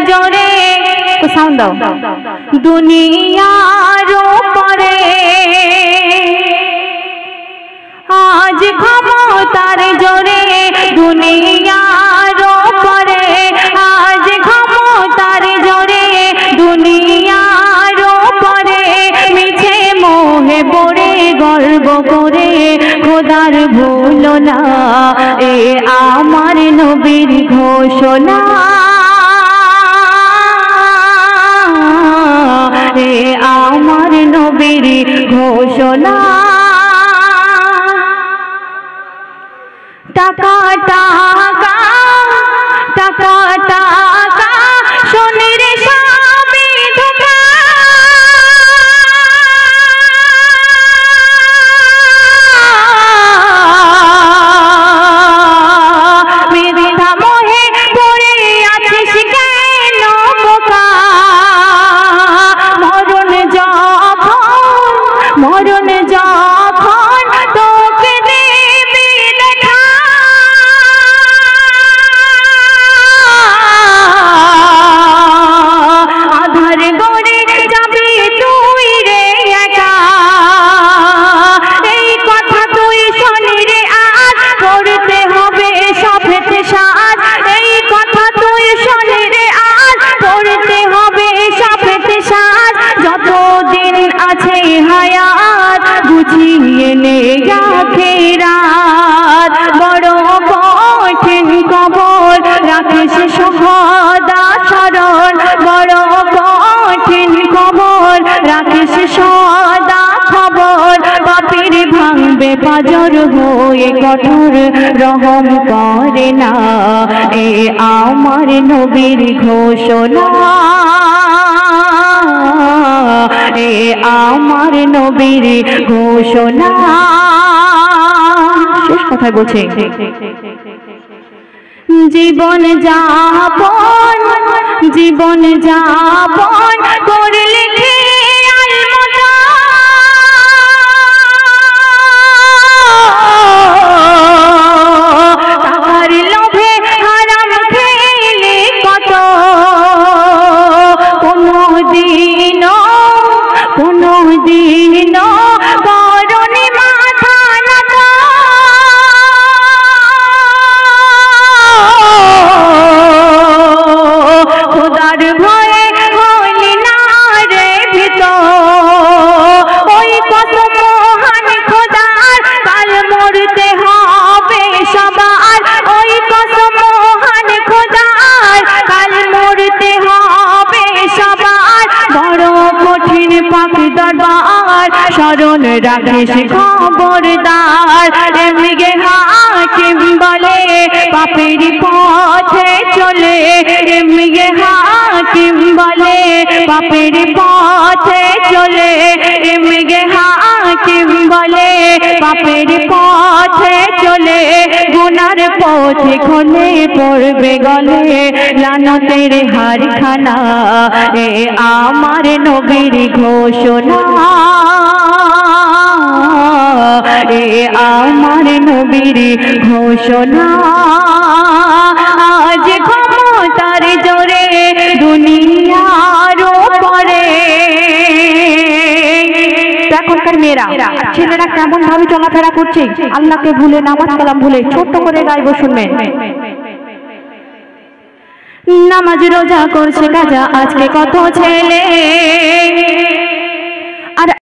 জোরে সাউন্ড দাও দুনিয়ার উপরে আজ ক্ষমতার জোরে দুনিয়ার উপরে আজ ক্ষমতার জোরে দুনিয়ার উপরে মিছে মোহে পড়ে গর্ব করে খোদার ভুলো না এ আমার নবীর ঘোষণা এ আমার নবীর ঘোষণা টাকা টাকা টাকা টাকা সোনের স্বামী ধোঁকা মিথ্যা মোহে পড়ে আছিস কেন বোকা মরণ যখন তোকে দেবে দেখা আধার গড়ে যাবি তুই রে একা এই কথা তুই শোনি রে আজ করতে হবে সফেতে সাজ এই কথা তুই শোনি রে আজ করতে হবে সফেতে সাজ যতদিন আছে হায়াত বুঝিয়ে নে আখিরাত বড় কঠিন কবর রাখিস সদা স্মরণ বড় কঠিন কবর রাখিস সদা খবর পাপীর ভাঙবে পাজর হয়ে কঠোর রহম করে না এ আমার নবীর ঘোষণা এ আমার নবীর ঘোষণা শেষ কথায় বলছে জীবন যাপন করলে তাহার লোভে হারাম খেলে কত কোনদিন করনি মাথা নত খোদার ভয়ে হইলি না রে ভীত ওই কত মহান খোদার কাল মরতে হবে সবার ওই কত মহান খোদার কাল মরতে হবে সবার বড় কঠিন পাক দরবার স্মরণ রাখিস খবরদার এমগে হাকিম বলে পাপের পথে চলে এমগে হাকিম বলে পাপের পথে চলে এমগে হাকিম বলে পাপের পথে চলে গুনার পথে খলে পড়বে গলে লানতের হারখানা এ আমার নবীর ঘোষণা এ আমার নবীর ঘোষণা আজ ক্ষমতার জোরে দুনিয়ার উপরে এখনকার মেয়েরা ছেলেরা কেমন ভাবে চলাফেরা করছে আল্লাহকে ভুলে নামাজ কালাম ভুলে ছোট্ট করে গাইব শুনবেন নামাজ রোজা করছে কাজা আজকে কত ছেলে